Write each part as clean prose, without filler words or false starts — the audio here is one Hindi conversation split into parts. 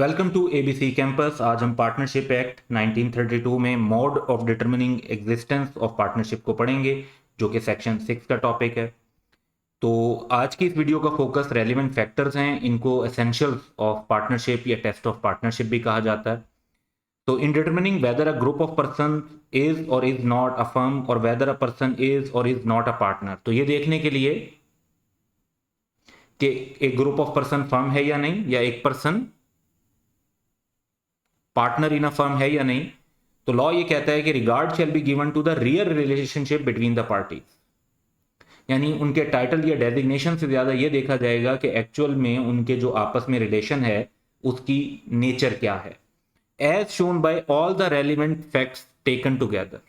Welcome to ABC campus. आज हम पार्टनरशिप एक्ट 1932 में mode of determining existence of partnership को पढ़ेंगे, जो कि सेक्शन 6 का टॉपिक है। तो आज की इस वीडियो का फोकस रेलिवेंट फैक्टर्स हैं। इनको एसेंशियल्स ऑफ पार्टनरशिप या टेस्ट ऑफ पार्टनरशिप भी कहा जाता है। तो in determining whether a group of person is or is not a firm or whether a person is or is not a partner, तो ये देखने के लिए कि एक ग्रुप ऑफ पर्सन फर्म है या नहीं, या एक person partner in a firm है या नहीं, तो लॉ ये कहता है कि regard shall be given to the real relationship between the parties. यानी उनके टाइटल या डेजिग्नेशन से ज्यादा ये देखा जाएगा कि एक्चुअल में उनके जो आपस में रिलेशन है उसकी नेचर क्या है, as shown by all the relevant facts taken together.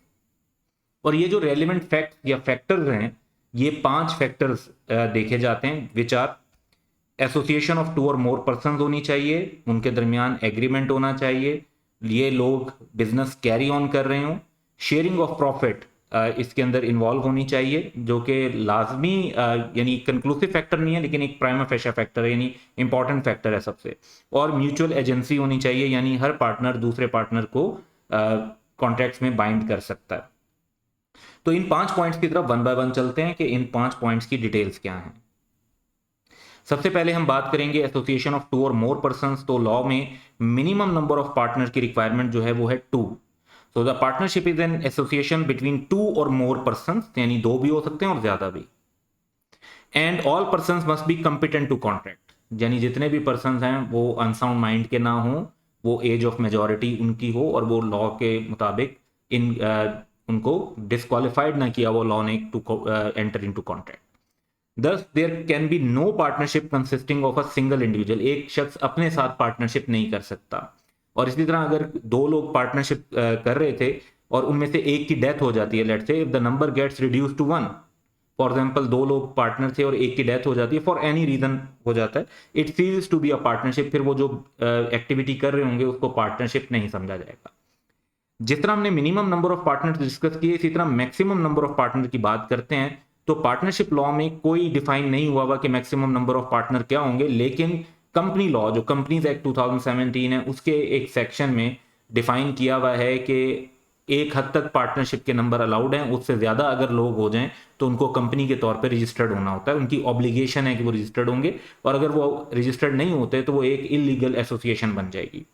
और ये जो रेलिवेंट फैक्ट्स या फैक्टर्स हैं, ये 5 फैक्टर्स देखे जाते हैं, विच आर एसोसिएशन ऑफ 2 और मोर पर्सन होनी चाहिए, उनके दरमियान एग्रीमेंट होना चाहिए, ये लोग बिजनेस कैरी ऑन कर रहे हो, शेयरिंग ऑफ प्रॉफिट इसके अंदर इन्वॉल्व होनी चाहिए, जो कि लाजमी यानी कंक्लूसिव फैक्टर नहीं है लेकिन एक प्राइमा फेशा फैक्टर है, यानी इंपॉर्टेंट फैक्टर है सबसे। और म्यूचुअल एजेंसी होनी चाहिए, यानी हर पार्टनर दूसरे पार्टनर को कॉन्ट्रैक्ट्स में बाइंड कर सकता है। तो इन 5 पॉइंट्स की तरफ वन बाय वन चलते हैं कि इन 5 पॉइंट्स की डिटेल्स क्या हैं। सबसे पहले हम बात करेंगे एसोसिएशन ऑफ 2 और मोर पर्संस। तो लॉ में मिनिमम नंबर ऑफ पार्टनर की रिक्वायरमेंट जो है वो है 2। So the partnership is an association between 2 और मोर पर्संस, यानी 2 भी हो सकते हैं और ज्यादा भी। And all persons must be competent to contract, यानी जितने भी पर्संस हैं वो अनसाउंड माइंड के ना हो, वो एज ऑफ मेजोरिटी उनकी हो और वो लॉ के मुताबिक इन उनको डिस्क्वालिफाइड ना किया वो लॉ ने to enter into contract. Thus, there can be no partnership consisting of a single individual। एक शख्स अपने साथ पार्टनरशिप नहीं कर सकता। और इसी तरह अगर 2 लोग पार्टनरशिप कर रहे थे और उनमें से एक की डेथ हो जाती है, let's say if the number gets reduce to 1, for example 2 लोग पार्टनर थे और एक की डेथ हो जाती है, फॉर एनी रीजन हो जाता है, it ceases to be a partnership. फिर वो जो एक्टिविटी कर रहे होंगे उसको पार्टनरशिप नहीं समझा जाएगा। जिस तरह हमने minimum number of partner discuss किए, इसी तरह मैक्सिमम नंबर ऑफ पार्टनर की बात करते हैं। तो पार्टनरशिप लॉ में कोई डिफाइन नहीं हुआ हुआ कि मैक्सिमम नंबर ऑफ पार्टनर क्या होंगे, लेकिन कंपनी लॉ जो कंपनीज एक्ट 2017 है उसके एक सेक्शन में डिफाइन किया हुआ है कि एक हद तक पार्टनरशिप के नंबर अलाउड हैं, उससे ज्यादा अगर लोग हो जाएं तो उनको कंपनी के तौर पर रजिस्टर्ड होना होता है, उनकी ऑब्लिगेशन है कि वो रजिस्टर्ड होंगे, और अगर वो रजिस्टर्ड नहीं होते तो वो एक इलीगल एसोसिएशन बन जाएगी।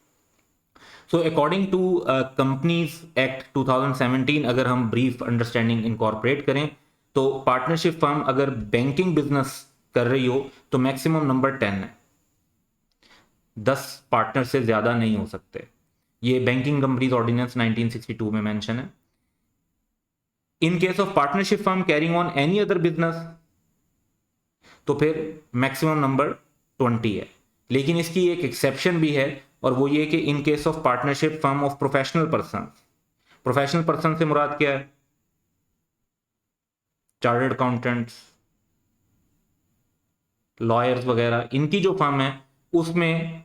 So according to companies act 2017, अगर हम ब्रीफ अंडरस्टैंडिंग इनकॉर्पोरेट करें तो पार्टनरशिप फर्म अगर बैंकिंग बिजनेस कर रही हो तो मैक्सिमम नंबर 10 है, 10 पार्टनर से ज्यादा नहीं हो सकते। ये बैंकिंग कंपनीज ऑर्डिनेंस 1962 में मेंशन है। In case of partnership firm carrying on any other business तो फिर मैक्सिमम नंबर 20 है, लेकिन इसकी एक एक्सेप्शन भी है, और वो ये कि in case of partnership firm of professional person. Professional person से मुराद क्या है? चार्टर्ड अकाउंटेंट्स, लॉयर्स वगैरह, इनकी जो फर्म है उसमें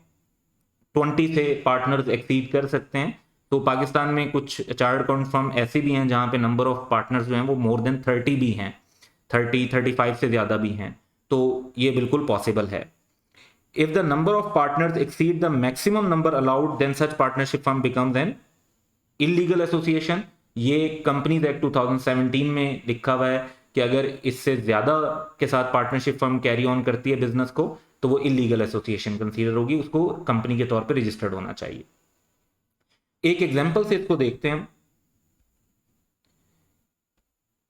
20 से पार्टनर्स एक्सीड कर सकते हैं। तो पाकिस्तान में कुछ चार्टर्ड अकाउंट फर्म ऐसी भी हैं जहां पे नंबर ऑफ पार्टनर्स जो हैं वो मोर देन 30 भी हैं, 35 से ज्यादा भी हैं, तो ये बिल्कुल पॉसिबल है। If the number of partners exceed the maximum number allowed, then such partnership firm becomes an illegal association। ये कंपनीज एक्ट 2017 में लिखा हुआ है कि अगर इससे ज्यादा के साथ पार्टनरशिप फर्म कैरी ऑन करती है बिजनेस को तो वो इलीगल एसोसिएशन कंसीडर होगी, उसको कंपनी के तौर पर रजिस्टर्ड होना चाहिए। एक एग्जांपल से इसको देखते हैं।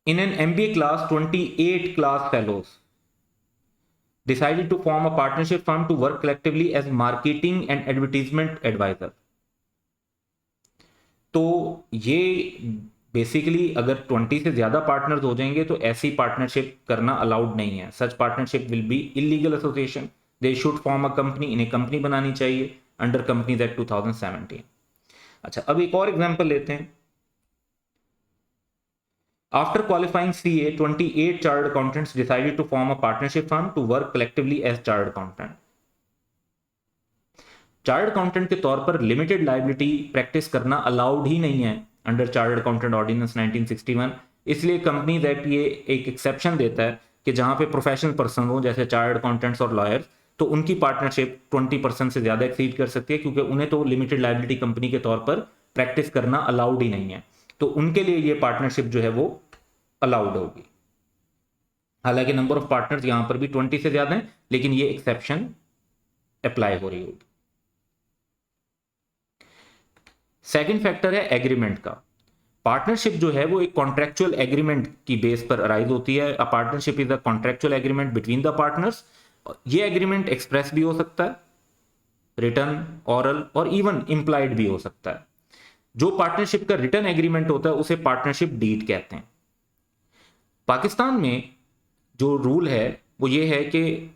In an MBA class 28 class fellows decided to form a partnership firm to work collectively as marketing and advertisement advisor। तो ये बेसिकली अगर 20 से ज्यादा पार्टनर्स हो जाएंगे तो ऐसी पार्टनरशिप करना अलाउड नहीं है। Such partnership will be illegal association. They should form a company, इन्हें कंपनी बनानी चाहिए अंडर कंपनीज एक्ट 2017। अच्छा, अब एक और एग्जांपल लेते हैं। After qualifying CA, 28 chartered accountants decided to form a partnership firm to work collectively as chartered accountant। Chartered accountant के तौर पर लिमिटेड लाइबिलिटी प्रैक्टिस करना अलाउड ही नहीं है अंडर चार्टर्ड अकाउंटेंट ऑर्डिनेंस 1961। इसलिए कंपनीज एक्ट ये एक एक्सेप्शन देता है कि जहां पे प्रोफेशनल पर्सन हो जैसे चार्टर्ड अकाउंटेंट्स और लॉयर्स, तो उनकी पार्टनरशिप 20% से ज़्यादा एक्सीड कर सकती है, क्योंकि उन्हें तो लिमिटेड लायबिलिटी कंपनी के तौर पर प्रैक्टिस करना अलाउड ही नहीं है, तो उनके लिए ये पार्टनरशिप जो है वो अलाउड होगी। हालांकि नंबर ऑफ पार्टनर्स यहां पर भी 20 से ज़्यादा है, लेकिन ये एक्सेप्शन अप्लाई हो रही होगी। सेकंड फैक्टर है एग्रीमेंट का। पार्टनरशिप जो है वो एक कॉन्ट्रेक्चुअल एग्रीमेंट की बेस पर अराइज होती है। A partnership is a contractual agreement between the partners. ये एग्रीमेंट एक्सप्रेस भी हो सकता है, रिटर्न, ऑरल और इवन इंप्लाइड भी हो सकता है। जो पार्टनरशिप का रिटर्न एग्रीमेंट होता है उसे पार्टनरशिप डीड कहते हैं। पाकिस्तान में जो रूल है वो ये है कि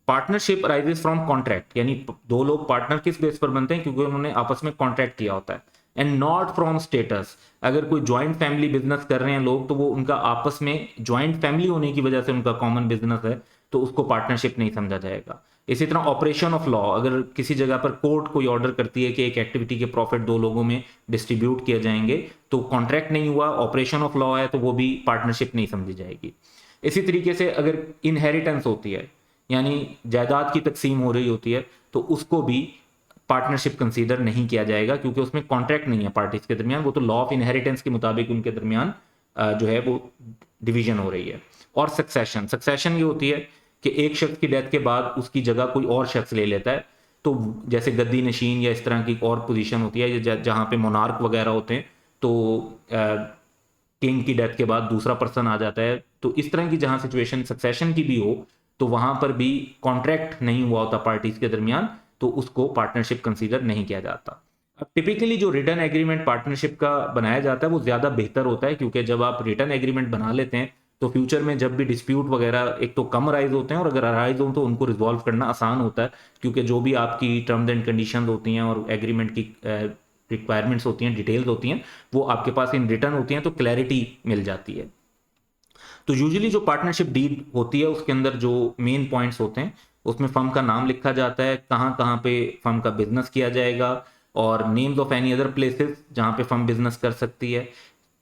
पार्टनरशिप अराइजेस फ्रॉम कॉन्ट्रैक्ट, यानी दो लोग पार्टनर किस बेस पर बनते हैं, क्योंकि उन्होंने आपस में कॉन्ट्रैक्ट किया होता है, एंड नॉट फ्रॉम स्टेटस। अगर कोई ज्वाइंट फैमिली बिजनेस कर रहे हैं लोग, तो वो उनका आपस में ज्वाइंट फैमिली होने की वजह से उनका कॉमन बिजनेस है, तो उसको पार्टनरशिप नहीं समझा जाएगा। इसी तरह ऑपरेशन ऑफ लॉ, अगर किसी जगह पर कोर्ट कोई ऑर्डर करती है कि एक एक्टिविटी के प्रॉफिट दो लोगों में डिस्ट्रीब्यूट किए जाएंगे, तो कॉन्ट्रैक्ट नहीं हुआ, ऑपरेशन ऑफ लॉ है, तो वो भी पार्टनरशिप नहीं समझी जाएगी। इसी तरीके से अगर इनहेरिटेंस होती है, यानी जायदाद की तकसीम हो रही होती है, तो उसको भी पार्टनरशिप कंसीडर नहीं किया जाएगा, क्योंकि उसमें कॉन्ट्रैक्ट नहीं है पार्टीज के दरमियान, वो तो लॉ ऑफ इनहेरिटेंस के मुताबिक उनके दरमियान जो है वो डिवीजन हो रही है। और सक्सेशन, सक्सेशन ये होती है कि एक शख्स की डेथ के बाद उसकी जगह कोई और शख्स ले लेता है, तो जैसे गद्दी नशीन या इस तरह की और पोजीशन होती है जहाँ पे मोनार्क वगैरह होते हैं, तो किंग की डेथ के बाद दूसरा पर्सन आ जाता है। तो इस तरह की जहाँ सिचुएशन सक्सेशन की भी हो, तो वहां पर भी कॉन्ट्रैक्ट नहीं हुआ होता पार्टीज के दरमियान, तो उसको पार्टनरशिप कंसीडर नहीं किया जाता। अब टिपिकली जो रिटर्न एग्रीमेंट पार्टनरशिप का बनाया जाता है वो ज़्यादा बेहतर होता है, क्योंकि जब आप रिटर्न एग्रीमेंट बना लेते हैं तो फ्यूचर में जब भी डिस्प्यूट वगैरह एक तो कम अराइज होते हैं, और अगर अराइज हो तो उनको रिजॉल्व करना आसान होता है, क्योंकि जो भी आपकी टर्म्स एंड कंडीशंस होती हैं और एग्रीमेंट की रिक्वायरमेंट्स होती हैं, डिटेल्स होती हैं, वो आपके पास इन रिटर्न होती हैं, तो क्लैरिटी मिल जाती है। तो यूजुअली जो पार्टनरशिप डीड होती है उसके अंदर जो मेन पॉइंट्स होते हैं, उसमें फर्म का नाम लिखा जाता है, कहाँ कहाँ पे फर्म का बिजनेस किया जाएगा, और names of any other places जहाँ पे फर्म बिजनेस कर सकती है,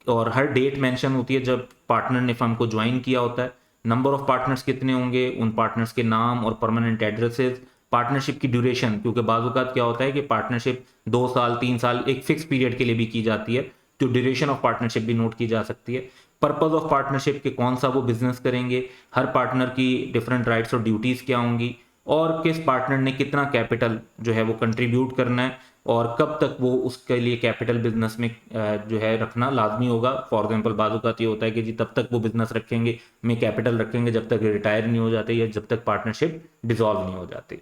और हर डेट मेंशन होती है जब पार्टनर ने फर्म को ज्वाइन किया होता है, नंबर ऑफ पार्टनर्स कितने होंगे, उन पार्टनर्स के नाम और परमानेंट एड्रेसेस, पार्टनरशिप की ड्यूरेशन, क्योंकि बाज़ क्या होता है कि पार्टनरशिप 2 साल 3 साल एक फिक्स पीरियड के लिए भी की जाती है, तो ड्यूरेशन ऑफ पार्टनरशिप भी नोट की जा सकती है। पर्पज ऑफ पार्टनरशिप के कौन सा वो बिजनेस करेंगे, हर पार्टनर की डिफरेंट राइट्स और ड्यूटीज़ क्या होंगी, और किस पार्टनर ने कितना कैपिटल जो है वो कंट्रीब्यूट करना है, और कब तक वो उसके लिए कैपिटल बिजनेस में जो है रखना लाजमी होगा। फॉर एग्जांपल बाज़ ये होता है कि जी तब तक वो बिजनेस रखेंगे, में कैपिटल रखेंगे जब तक रिटायर नहीं हो जाते या जब तक पार्टनरशिप डिसॉल्व नहीं हो जाती।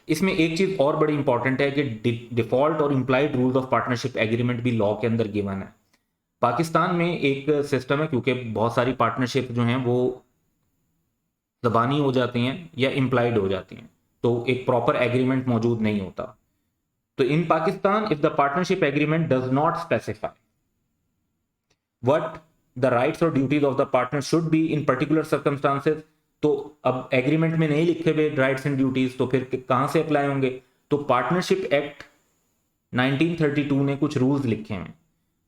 इसमें एक चीज और बड़ी इंपॉर्टेंट है कि डिफॉल्ट और implied rules of partnership agreement भी लॉ के अंदर गिवन है। पाकिस्तान में एक सिस्टम है, क्योंकि बहुत सारी पार्टनरशिप जो हैं वो ज़बानी हो जाती हैं या इम्प्लाइड हो जाती हैं, तो एक प्रॉपर एग्रीमेंट मौजूद नहीं होता। तो in Pakistan if the partnership agreement does not specify what the rights or duties of the partner should be in particular circumstances, तो अब एग्रीमेंट में नहीं लिखे हुए राइट्स एंड ड्यूटीज, तो फिर कहां से अप्लाई होंगे। तो पार्टनरशिप एक्ट 1932 ने कुछ रूल्स लिखे हैं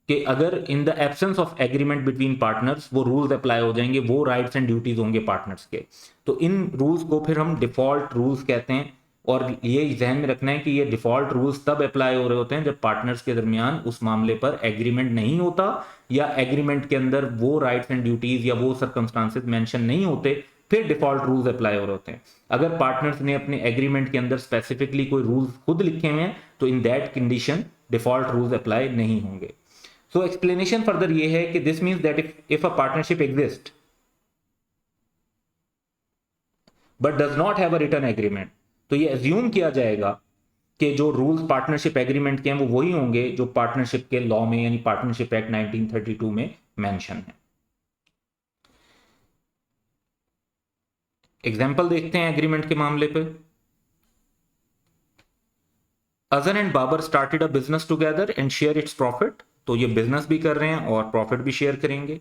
कि अगर in the absence of agreement between partners वो रूल्स अप्लाई हो जाएंगे, वो राइट्स एंड ड्यूटीज होंगे पार्टनर्स के। तो इन रूल्स को फिर हम डिफॉल्ट रूल्स कहते हैं, और ये जहन में रखना है कि ये डिफॉल्ट रूल्स तब अप्लाई हो रहे होते हैं जब पार्टनर्स के दरमियान उस मामले पर एग्रीमेंट नहीं होता, या एग्रीमेंट के अंदर वो राइट्स एंड ड्यूटीज या वो सर्कमस्टांसेस मेंशन नहीं होते, फिर डिफॉल्ट रूल्स अप्लाई हो रहे होते हैं। अगर पार्टनर्स ने अपने एग्रीमेंट के अंदर स्पेसिफिकली कोई रूल्स खुद लिखे हुए हैं, तो in that condition default rules apply नहीं होंगे। सो एक्सप्लेनेशन फर्दर ये है कि this means that if a partnership exist but does not have a written agreement, तो ये एज्यूम किया जाएगा कि जो रूल्स पार्टनरशिप एग्रीमेंट के हैं वो वही होंगे जो पार्टनरशिप के लॉ में यानी पार्टनरशिप एक्ट 1932 में मेंशन है। एग्जाम्पल देखते हैं एग्रीमेंट के मामले पे। Azhar and Babar started a business together and share its profit, तो ये बिजनेस भी कर रहे हैं और प्रॉफिट भी शेयर करेंगे।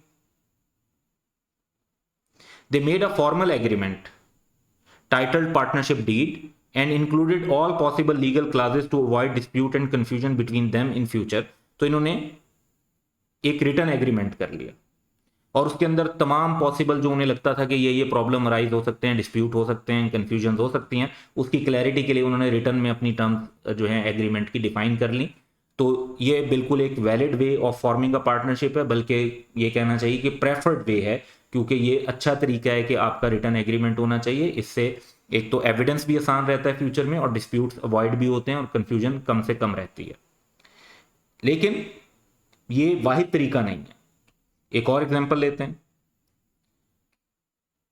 They made a formal agreement titled partnership deed and included all possible legal clauses to avoid dispute and confusion between them in future, तो इन्होंने एक रिटर्न एग्रीमेंट कर लिया और उसके अंदर तमाम पॉसिबल जो उन्हें लगता था कि ये प्रॉब्लम अराइज हो सकते हैं, डिस्प्यूट हो सकते हैं, कन्फ्यूजन हो सकती हैं, उसकी क्लैरिटी के लिए उन्होंने रिटर्न में अपनी टर्म्स जो है एग्रीमेंट की डिफाइन कर ली। तो ये बिल्कुल एक valid way of forming a partnership है, बल्कि ये कहना चाहिए कि प्रेफर्ड वे है, क्योंकि ये अच्छा तरीका है कि आपका रिटर्न एग्रीमेंट होना चाहिए। इससे एक तो एविडेंस भी आसान रहता है फ्यूचर में, और डिस्प्यूट्स अवॉइड भी होते हैं, और कन्फ्यूजन कम से कम रहती है। लेकिन ये वाहिद तरीका नहीं है। एक और एग्जांपल लेते हैं।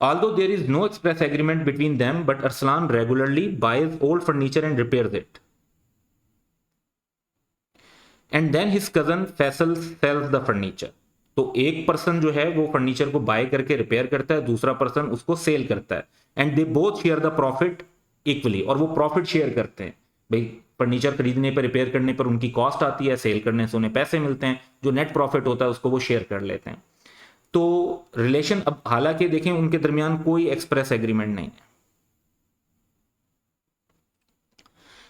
Although there is no express agreement between them, but Arslan regularly buys old furniture and repairs it. And then his cousin Faisal sells the furniture. तो एक पर्सन जो है वो फर्नीचर को बाय करके रिपेयर करता है, दूसरा पर्सन उसको सेल करता है, and they both share the profit equally, और वो प्रॉफिट शेयर करते हैं। भाई फर्नीचर खरीदने पर, रिपेयर करने पर उनकी कॉस्ट आती है, सेल करने से उन्हें पैसे मिलते हैं, जो नेट प्रॉफिट होता है उसको वो शेयर कर लेते हैं। तो रिलेशन, अब हालांकि देखें उनके दरमियान कोई एक्सप्रेस एग्रीमेंट नहीं है,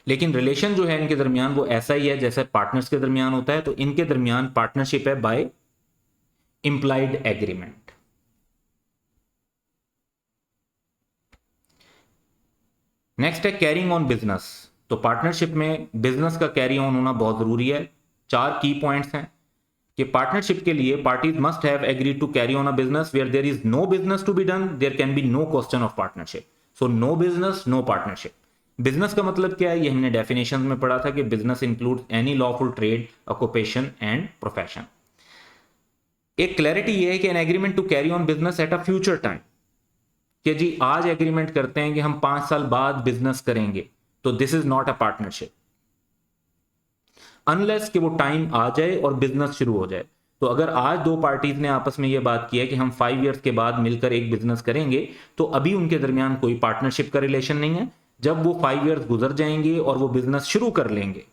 लेकिन रिलेशन जो है इनके दरमियान वो ऐसा ही है जैसे पार्टनर्स के दरमियान होता है। तो इनके दरमियान पार्टनरशिप है बाय इंप्लाइड एग्रीमेंट। नेक्स्ट है कैरिंग ऑन बिजनेस। तो पार्टनरशिप में बिजनेस का कैरी ऑन होना बहुत जरूरी है। 4 की पॉइंट्स हैं कि पार्टनरशिप के लिए parties must have agreed to carry on a business where there is no business to be done, there can be no question of partnership. So no business, no partnership. Business का मतलब क्या है, ये हमने डेफिनेशन में पढ़ा था कि business includes any lawful trade, occupation and profession. एक क्लैरिटी ये है कि an agreement to carry on business at a future time, कि जी आज एग्रीमेंट करते हैं कि हम 5 साल बाद बिजनेस करेंगे, तो this is not a partnership unless कि वो टाइम आ जाए और बिजनेस शुरू हो जाए। तो अगर आज दो पार्टीज ने आपस में ये बात की है कि हम 5 इयर्स के बाद मिलकर एक बिजनेस करेंगे, तो अभी उनके दरमियान कोई पार्टनरशिप का रिलेशन नहीं है। जब वो 5 इयर्स गुजर जाएंगे और वो बिजनेस शुरू कर लेंगे,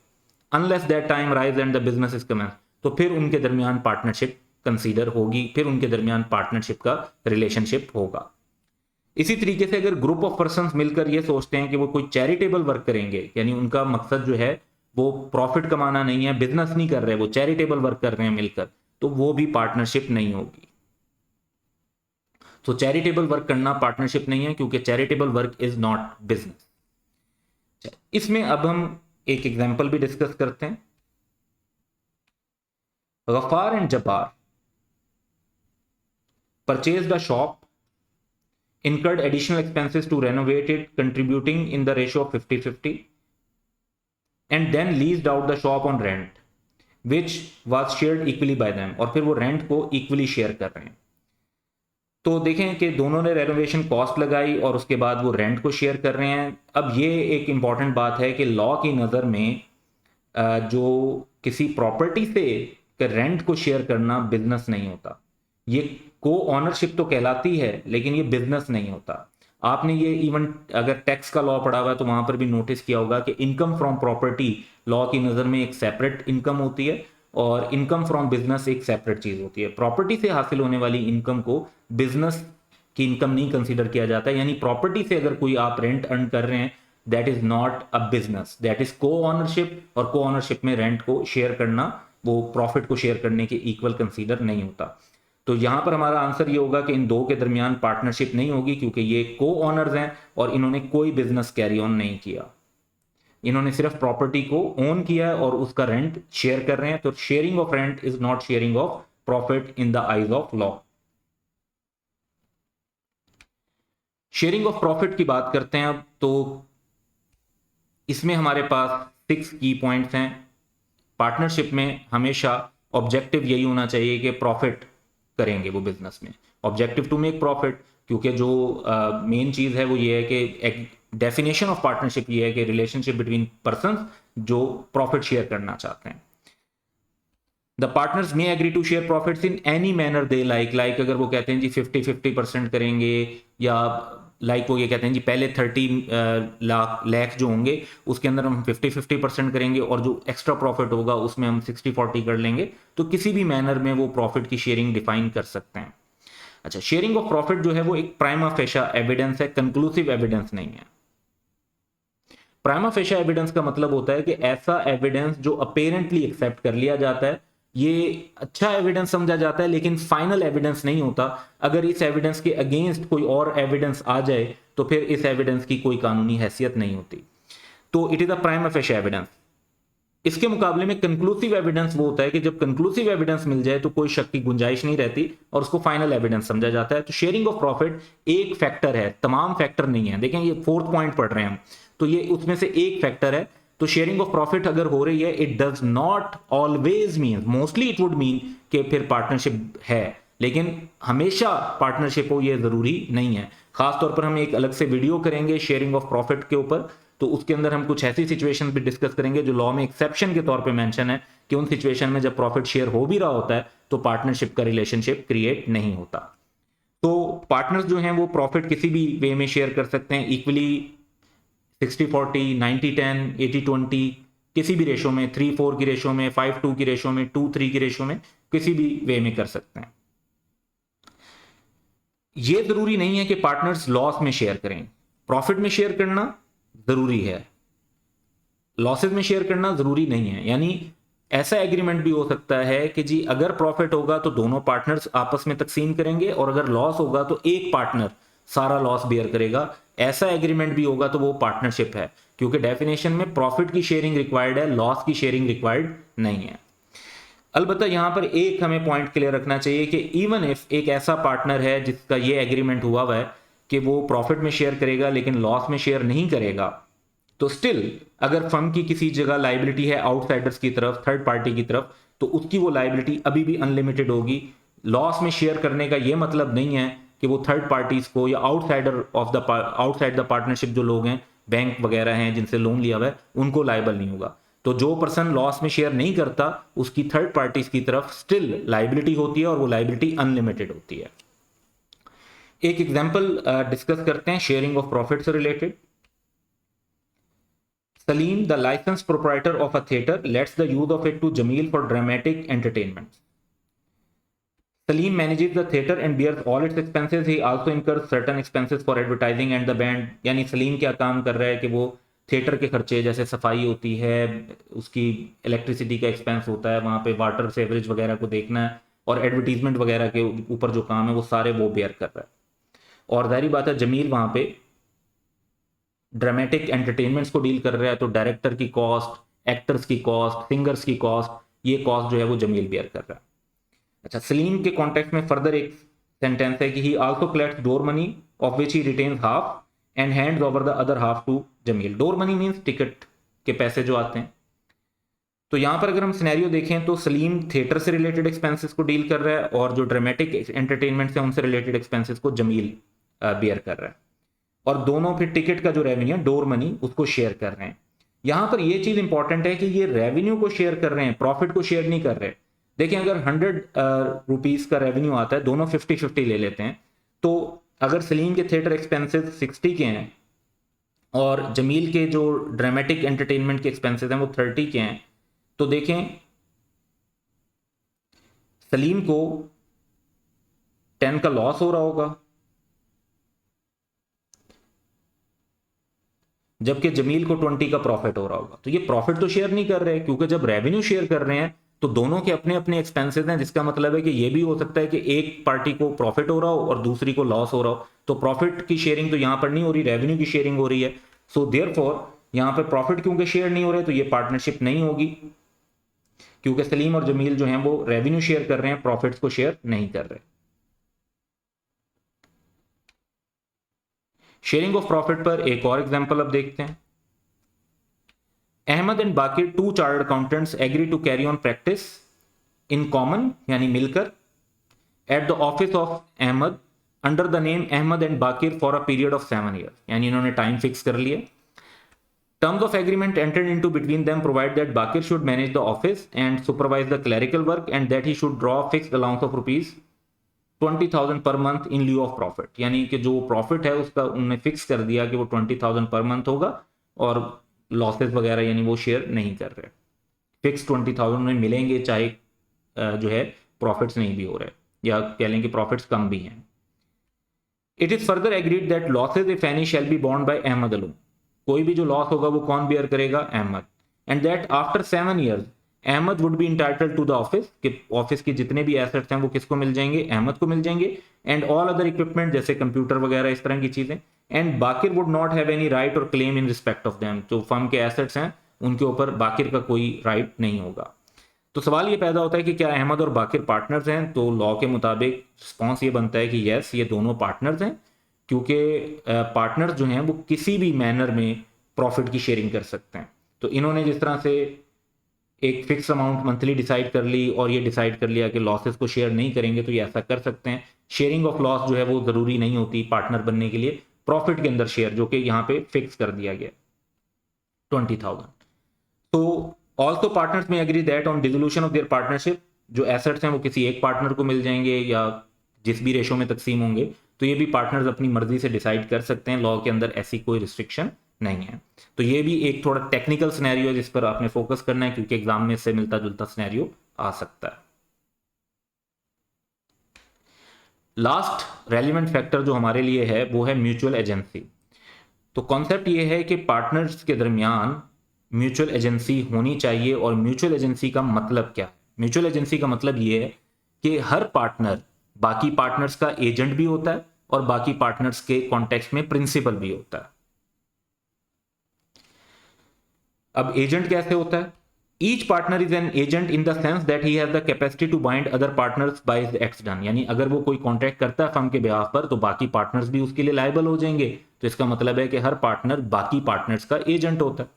unless that time rise and the business is commence, तो फिर उनके दरमियान पार्टनरशिप कंसीडर होगी, फिर उनके दरमियान पार्टनरशिप का रिलेशनशिप होगा। इसी तरीके से अगर ग्रुप ऑफ पर्संस मिलकर ये सोचते हैं कि वो कोई चैरिटेबल वर्क करेंगे, यानी उनका मकसद जो है वो प्रॉफिट कमाना नहीं है, बिजनेस नहीं कर रहे, वो चैरिटेबल वर्क कर रहे हैं मिलकर, तो वो भी पार्टनरशिप नहीं होगी। तो चैरिटेबल वर्क करना पार्टनरशिप नहीं है, क्योंकि charitable work is not business. इसमें अब हम एक एग्जांपल भी डिस्कस करते हैं। Gaffar and Jabbar purchased a shop, incurred additional expenses to renovate it, contributing in the ratio of 50-50, and then leased out the shop on rent, which was shared equally by them, और फिर वो रेंट को इक्वली शेयर कर रहे हैं। तो देखें कि दोनों ने रेनोवेशन कॉस्ट लगाई और उसके बाद वो रेंट को शेयर कर रहे हैं। अब ये एक इंपॉर्टेंट बात है कि लॉ की नज़र में जो किसी प्रॉपर्टी से रेंट को शेयर करना बिजनेस नहीं होता। ये को ऑनरशिप तो कहलाती है, लेकिन ये बिजनेस नहीं होता। आपने ये इवन अगर टैक्स का लॉ पढ़ा हुआ है तो वहां पर भी नोटिस किया होगा कि इनकम फ्रॉम प्रॉपर्टी लॉ की नज़र में एक सेपरेट इनकम होती है, और इनकम फ्रॉम बिजनेस एक सेपरेट चीज होती है। प्रॉपर्टी से हासिल होने वाली इनकम को बिजनेस की इनकम नहीं कंसीडर किया जाता। यानी प्रॉपर्टी से अगर कोई आप रेंट अर्न कर रहे हैं, that is not a business, that is को ऑनरशिप, और को ऑनरशिप में रेंट को शेयर करना वो प्रॉफिट को शेयर करने के इक्वल कंसीडर नहीं होता। तो यहां पर हमारा आंसर ये होगा कि इन दो के दरमियान पार्टनरशिप नहीं होगी, क्योंकि ये को ऑनर्स हैं और इन्होंने कोई बिजनेस कैरी ऑन नहीं किया। इन्होंने सिर्फ प्रॉपर्टी को ओन किया है और उसका रेंट शेयर कर रहे हैं। तो sharing of rent is not sharing of profit in the eyes of law. Sharing of profit की बात करते हैं अब। तो इसमें हमारे पास 6 की पॉइंट्स हैं। पार्टनरशिप में हमेशा ऑब्जेक्टिव यही होना चाहिए कि प्रॉफिट करेंगे वो बिजनेस में, ऑब्जेक्टिव टू मेक प्रॉफिट, क्योंकि जो मेन चीज है वो ये है कि डेफिनेशन ऑफ पार्टनरशिप ये है कि रिलेशनशिप बिटवीन पर्संस जो प्रॉफिट शेयर करना चाहते हैं। The partners may agree to share profits in any manner they like अगर वो कहते हैं जी 50-50% करेंगे, या वो ये कहते हैं जी पहले 30 लाख जो होंगे उसके अंदर हम 50-50% करेंगे, और जो एक्स्ट्रा प्रॉफिट होगा उसमें हम 60-40 कर लेंगे, तो किसी भी मैनर में वो प्रॉफिट की शेयरिंग डिफाइन कर सकते हैं। अच्छा, शेयरिंग ऑफ प्रॉफिट जो है वो एक प्राइमा फेशा एविडेंस है, कंक्लूसिव एविडेंस नहीं है। प्राइमा फेशा एविडेंस का मतलब होता है कि ऐसा एविडेंस जो अपेरेंटली एक्सेप्ट कर लिया जाता है, ये अच्छा एविडेंस समझा जाता है लेकिन फाइनल एविडेंस नहीं होता। अगर इस एविडेंस के अगेंस्ट कोई और एविडेंस आ जाए तो फिर इस एविडेंस की कोई कानूनी हैसियत नहीं होती। तो it is a prima facie evidence. इसके मुकाबले में कंक्लूसिव एविडेंस वो होता है कि जब कंक्लूसिव एविडेंस मिल जाए तो कोई शक की गुंजाइश नहीं रहती और उसको फाइनल एविडेंस समझा जाता है। तो शेयरिंग ऑफ प्रॉफिट एक फैक्टर है, तमाम फैक्टर नहीं है। देखें ये फोर्थ पॉइंट पढ़ रहे हैं हम, तो ये उसमें से एक फैक्टर है। तो शेयरिंग ऑफ प्रॉफिट अगर हो रही है, it does not always mean, mostly it would mean कि फिर पार्टनरशिप है, लेकिन हमेशा पार्टनरशिप हो ये जरूरी नहीं है। खासतौर पर हम एक अलग से वीडियो करेंगे शेयरिंग ऑफ प्रॉफिट के ऊपर, तो उसके अंदर हम कुछ ऐसी सिचुएशन भी डिस्कस करेंगे जो लॉ में एक्सेप्शन के तौर पे मेंशन है कि उन सिचुएशन में जब प्रॉफिट शेयर हो भी रहा होता है तो पार्टनरशिप का रिलेशनशिप क्रिएट नहीं होता। तो पार्टनर्स जो हैं वो प्रॉफिट किसी भी वे में शेयर कर सकते हैं इक्वली, 60-40, 90-10, 80-20, किसी भी रेशो में, 3-4 की रेशो में, 5-2 की रेशो में, 2-3 की रेशो में, किसी भी वे में कर सकते हैं। ये जरूरी नहीं है कि पार्टनर्स लॉस में शेयर करें। प्रॉफिट में शेयर करना जरूरी है, लॉसेस में शेयर करना जरूरी नहीं है। यानी ऐसा एग्रीमेंट भी हो सकता है कि जी अगर प्रॉफिट होगा तो दोनों पार्टनर्स आपस में तकसीम करेंगे और अगर लॉस होगा तो एक पार्टनर सारा लॉस बेयर करेगा। ऐसा एग्रीमेंट भी होगा तो वो पार्टनरशिप है, क्योंकि डेफिनेशन में प्रॉफिट की शेयरिंग रिक्वायर्ड है, लॉस की शेयरिंग रिक्वायर्ड नहीं है। अलबत्ता यहां पर एक हमें पॉइंट क्लियर रखना चाहिए कि इवन इफ एक ऐसा पार्टनर है जिसका ये एग्रीमेंट हुआ है कि वो प्रॉफिट में शेयर करेगा लेकिन लॉस में शेयर नहीं करेगा, तो स्टिल अगर फर्म की किसी जगह लाइबिलिटी है आउटसाइडर्स की तरफ, थर्ड पार्टी की तरफ, तो उसकी वो लाइबिलिटी अभी भी अनलिमिटेड होगी। लॉस में शेयर करने का ये मतलब नहीं है कि वो थर्ड पार्टीज को या आउटसाइड द पार्टनरशिप जो लोग हैं, बैंक वगैरह हैं जिनसे लोन लिया हुआ है, उनको लाइबल नहीं होगा। तो जो पर्सन लॉस में शेयर नहीं करता उसकी थर्ड पार्टीज की तरफ स्टिल लाइबिलिटी होती है और वो लाइबिलिटी अनलिमिटेड होती है। एक एग्जांपल डिस्कस करते हैं शेयरिंग ऑफ प्रॉफिट से related. Salim, the licensed proprietor of a theater, lets the use of it to Jamil for dramatic entertainment. Salim manages the theater and bears all its expenses. He also incurs certain expenses for advertising and the band. यानी सलीम क्या काम कर रहा है कि वो थिएटर के खर्चे जैसे सफाई होती है, उसकी इलेक्ट्रिसिटी का एक्सपेंस होता है, वहाँ पे वाटर सेवरेज वगैरह को देखना है और एडवर्टीजमेंट वगैरह के ऊपर जो काम है वो सारे वो बेयर कर रहा है। और जाहिर बात है जमील वहाँ पे ड्रामेटिक एंटरटेनमेंट्स को डील कर रहा है, तो डायरेक्टर की कॉस्ट, एक्टर्स की कॉस्ट, सिंगर्स की कॉस्ट, ये कॉस्ट जो है वो जमील बेयर कर रहा है। अच्छा, सलीम के कॉन्टेक्स्ट में फर्दर एक सेंटेंस है कि he also collects door money of which he retains half and hands over the other half to Jamil. Door money means ticket के पैसे जो आते हैं। तो यहां पर अगर हम सिनेरियो देखें तो सलीम थिएटर से रिलेटेड एक्सपेंसेस को डील कर रहा है और जो ड्रामेटिक एंटरटेनमेंट से उनसे रिलेटेड एक्सपेंसेस को जमील बेयर कर रहा है, और दोनों फिर टिकट का जो रेवेन्यू है, डोर मनी, उसको शेयर कर रहे हैं। यहां पर ये चीज इंपॉर्टेंट है कि ये रेवेन्यू को शेयर कर रहे हैं, प्रॉफिट को शेयर नहीं कर रहे। देखिए अगर 100 रुपीज का रेवेन्यू आता है, दोनों 50-50 ले लेते हैं, तो अगर सलीम के थिएटर एक्सपेंसेस 60 के हैं और जमील के जो ड्रामेटिक एंटरटेनमेंट के एक्सपेंसेस हैं वो 30 के हैं, तो देखें सलीम को 10 का लॉस हो रहा होगा जबकि जमील को 20 का प्रॉफिट हो रहा होगा। तो ये प्रॉफिट तो शेयर नहीं कर रहे, क्योंकि जब रेवेन्यू शेयर कर रहे हैं तो दोनों के अपने अपने एक्सपेंसेस हैं, जिसका मतलब है कि ये भी हो सकता है कि एक पार्टी को प्रॉफिट हो रहा हो और दूसरी को लॉस हो रहा हो। तो प्रॉफिट की शेयरिंग तो यहां पर नहीं हो रही, रेवेन्यू की शेयरिंग हो रही है। सो देयरफॉर यहां पर प्रॉफिट क्योंकि शेयर नहीं हो रहे तो ये पार्टनरशिप नहीं होगी, क्योंकि सलीम और जमील जो हैं वो रेवेन्यू शेयर कर रहे हैं, प्रॉफिट्स को शेयर नहीं कर रहे। शेयरिंग ऑफ प्रॉफिट पर एक और एग्जांपल अब देखते हैं। Ahmed and Baqir, two chartered accountants, agree to carry on practice in common यानी मिलकर at the office of Ahmed under the name Ahmed and Baqir for a period of 7 year. यानी इन्होंने टाइम फिक्स कर लिया। Terms of agreement entered into between them provide that Bakir should manage the office and supervise the clerical work and that he should draw fixed allowance of rupees 20,000 per month in lieu of profit। यानी कि जो प्रॉफिट है उसका उन्होंने फिक्स कर दिया कि वो 20,000 पर मंथ होगा और लॉसेस वगैरह यानी वो शेयर नहीं कर रहे, फिक्स 20,000 उन्हें मिलेंगे चाहे जो है प्रॉफिट्स नहीं भी हो रहे या कह लें कि प्रॉफिट्स कम भी हैं। It is further agreed that losses if any shall be borne by Ahmed alone. कोई भी जो लॉस होगा वो कौन बियर करेगा? Ahmed. And that after 7 years Ahmed would be entitled to the office, कि ऑफिस के जितने भी एसेट्स हैं वो किसको मिल जाएंगे, अहमद को मिल जाएंगे, एंड ऑल अदर इक्विपमेंट जैसे कंप्यूटर वगैरह इस तरह की चीजें, and Baqir would not have any right or claim in respect of them, जो फर्म के एसेट्स हैं उनके ऊपर बाकिर का कोई राइट नहीं होगा। तो सवाल ये पैदा होता है कि क्या अहमद और बाकिर पार्टनर्स हैं, तो लॉ के मुताबिक रिस्पॉन्स ये बनता है कि यस, ये दोनों पार्टनर्स हैं, क्योंकि पार्टनर्स जो हैं वो किसी भी मैनर में प्रॉफिट की शेयरिंग कर सकते हैं। तो इन्होंने जिस तरह से एक फिक्स अमाउंट मंथली डिसाइड कर ली और ये डिसाइड कर लिया कि लॉसेस को शेयर नहीं करेंगे, तो ये ऐसा कर सकते हैं। शेयरिंग ऑफ लॉस जो है वो ज़रूरी नहीं होती पार्टनर बनने के लिए, प्रॉफिट के अंदर शेयर, जो कि यहाँ पे फिक्स कर दिया गया 20,000। तो also partners may agree that on dissolution of their partnership, जो एसेट्स हैं वो किसी एक पार्टनर को मिल जाएंगे या जिस भी रेशो में तकसीम होंगे, तो ये भी पार्टनर्स अपनी मर्जी से डिसाइड कर सकते हैं, लॉ के अंदर ऐसी कोई रिस्ट्रिक्शन नहीं है। तो ये भी एक थोड़ा टेक्निकल सिनेरियो है जिस पर आपने फोकस करना है, क्योंकि एग्जाम में इससे मिलता जुलता सिनेरियो आ सकता है। लास्ट रेलिवेंट फैक्टर जो हमारे लिए है वो है म्यूचुअल एजेंसी। तो कॉन्सेप्ट ये है कि पार्टनर्स के दरमियान म्यूचुअल एजेंसी होनी चाहिए, और म्यूचुअल एजेंसी का मतलब क्या है? म्यूचुअल एजेंसी का मतलब ये है कि हर पार्टनर बाकी पार्टनर्स का एजेंट भी होता है और बाकी पार्टनर्स के कॉन्टेक्स्ट में प्रिंसिपल भी होता है। अब एजेंट कैसे होता है? Each partner is an agent in the sense that he has the capacity to bind other partners by his acts done, यानी अगर वो कोई कॉन्ट्रैक्ट करता है फर्म के बिहाफ पर तो बाकी पार्टनर्स भी उसके लिए लायबल हो जाएंगे। तो इसका मतलब है कि हर पार्टनर बाकी पार्टनर्स का एजेंट होता है,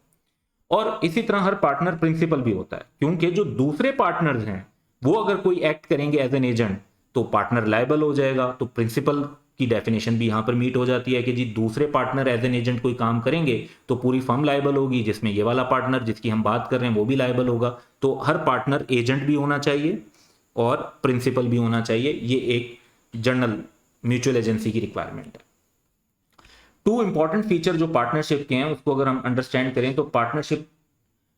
और इसी तरह हर पार्टनर प्रिंसिपल भी होता है, क्योंकि जो दूसरे पार्टनर्स हैं वो अगर कोई एक्ट करेंगे एज एन एजेंट तो पार्टनर लायबल हो जाएगा। तो प्रिंसिपल की डेफिनेशन भी यहां पर मीट हो जाती है कि जी दूसरे पार्टनर एज एन एजेंट कोई काम करेंगे तो पूरी फर्म लायबल होगी, जिसमें ये वाला पार्टनर जिसकी हम बात कर रहे हैं वो भी लायबल होगा। तो हर पार्टनर एजेंट भी होना चाहिए और प्रिंसिपल भी होना चाहिए, ये एक जनरल म्यूचुअल एजेंसी की रिक्वायरमेंट है। टू इंपॉर्टेंट फीचर जो पार्टनरशिप के हैं उसको अगर हम अंडरस्टैंड करें तो पार्टनरशिप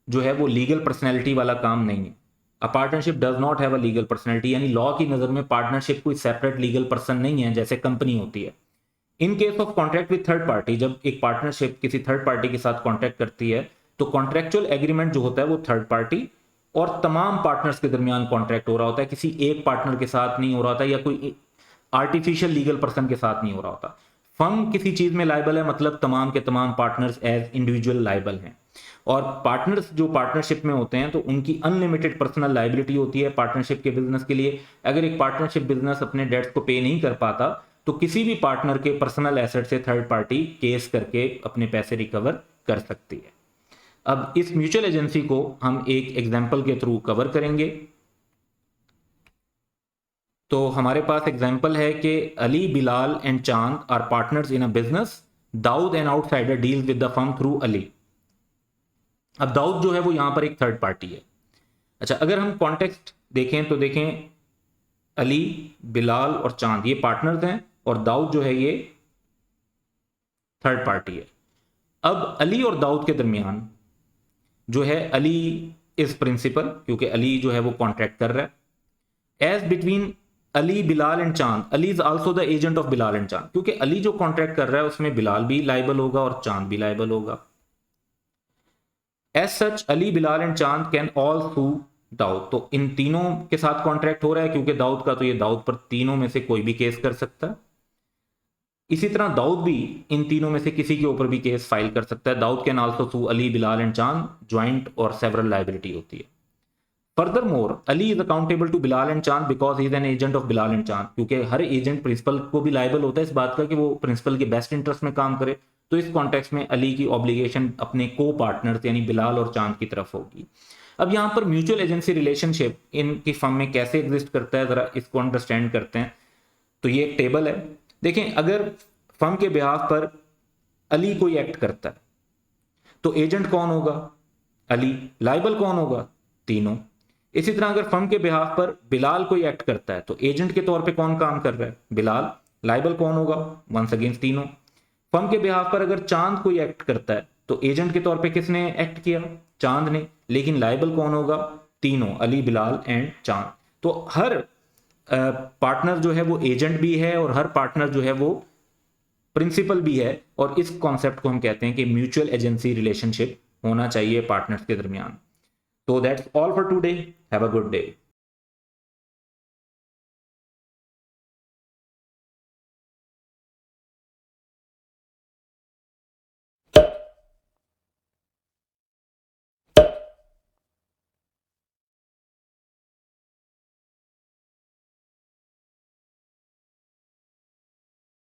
जो है वो लीगल पर्सनैलिटी वाला काम नहीं है। A partnership does not have a legal personality, यानी लॉ की नज़र में पार्टनरशिप कोई सेपरेट लीगल पर्सन नहीं है जैसे कंपनी होती है। In case of contract with third party, जब एक पार्टनरशिप किसी थर्ड पार्टी के साथ कॉन्ट्रैक्ट करती है तो कॉन्ट्रैक्चुअल एग्रीमेंट जो होता है वो थर्ड पार्टी और तमाम पार्टनर्स के दरमियान कॉन्ट्रैक्ट हो रहा होता है, किसी एक पार्टनर के साथ नहीं हो रहा होता या कोई आर्टिफिशियल लीगल पर्सन के साथ नहीं हो रहा होता। फर्म किसी चीज में लायबल है मतलब तमाम के तमाम पार्टनर्स एज इंडिविजुअल लायबल हैं, और पार्टनर्स जो पार्टनरशिप में होते हैं तो उनकी अनलिमिटेड पर्सनल लायबिलिटी होती है पार्टनरशिप के बिजनेस के लिए। अगर एक पार्टनरशिप बिजनेस अपने डेट्स को पे नहीं कर पाता तो किसी भी पार्टनर के पर्सनल एसेट से थर्ड पार्टी केस करके अपने पैसे रिकवर कर सकती है। अब इस म्यूचुअल एजेंसी को हम एक एग्जाम्पल के थ्रू कवर करेंगे। तो हमारे पास एग्जाम्पल है कि Ali, Bilal and Chand are partners in a business, Daud an outsider deal with the firm through Ali. अब दाऊद जो है वो यहां पर एक थर्ड पार्टी है। अच्छा, अगर हम कॉन्टेक्स्ट देखें तो देखें अली, बिलाल और चांद ये पार्टनर्स हैं और दाऊद जो है ये थर्ड पार्टी है। अब अली और दाऊद के दरमियान जो है अली इज प्रिंसिपल, क्योंकि अली जो है वो कॉन्ट्रैक्ट कर रहा है। As between Ali, Bilal and Chand, Ali is also the agent of Bilal and Chand, क्योंकि अली जो कॉन्ट्रैक्ट कर रहा है उसमें बिलाल भी लायबल होगा और चांद भी लायबल होगा। As such Ali, Bilal and Chand can all sue Daud, तो इन तीनों के साथ कॉन्ट्रैक्ट हो रहा है क्योंकि दाऊद का, तो ये दाऊद पर तीनों में से कोई भी केस कर सकता है। इसी तरह दाऊद भी इन तीनों में से किसी के ऊपर भी केस फाइल कर सकता है। Dawood can also sue Ali, Bilal and Chand, joint or several liability होती है। Furthermore Ali is accountable to Bilal and Chand because he is an agent of Bilal and Chand, क्योंकि हर एजेंट प्रिंसिपल को भी लायबल होता है इस बात का कि वो प्रिंसिपल के बेस्ट इंटरेस्ट में काम करे। तो इस कॉन्टेक्स्ट में अली की ऑब्लिगेशन अपने को पार्टनर्स यानी बिलाल और चांद की तरफ होगी। अब यहाँ पर म्यूचुअल एजेंसी रिलेशनशिप इनकी फर्म में कैसे एग्जिस्ट करता है, जरा इसको अंडरस्टैंड करते हैं। तो ये एक टेबल है, देखें अगर फर्म के बिहाफ पर अली कोई एक्ट करता है तो एजेंट कौन होगा? अली। लायबल कौन होगा? तीनों। इसी तरह अगर फर्म के बिहाफ पर बिलाल कोई एक्ट करता है तो एजेंट के तौर पे कौन काम कर रहा है? बिलाल। लायबल कौन होगा? वंस अगेंस्ट तीनों। फर्म के बिहाफ पर अगर चांद कोई एक्ट करता है तो एजेंट के तौर पे किसने एक्ट किया? चांद ने। लेकिन लायबल कौन होगा? तीनों, अली, बिलाल एंड चांद। तो हर पार्टनर जो है वो एजेंट भी है और हर पार्टनर जो है वो प्रिंसिपल भी है, और इस कॉन्सेप्ट को हम कहते हैं कि म्यूचुअल एजेंसी रिलेशनशिप होना चाहिए पार्टनर्स के दरमियान। तो that's all for today, have a good day.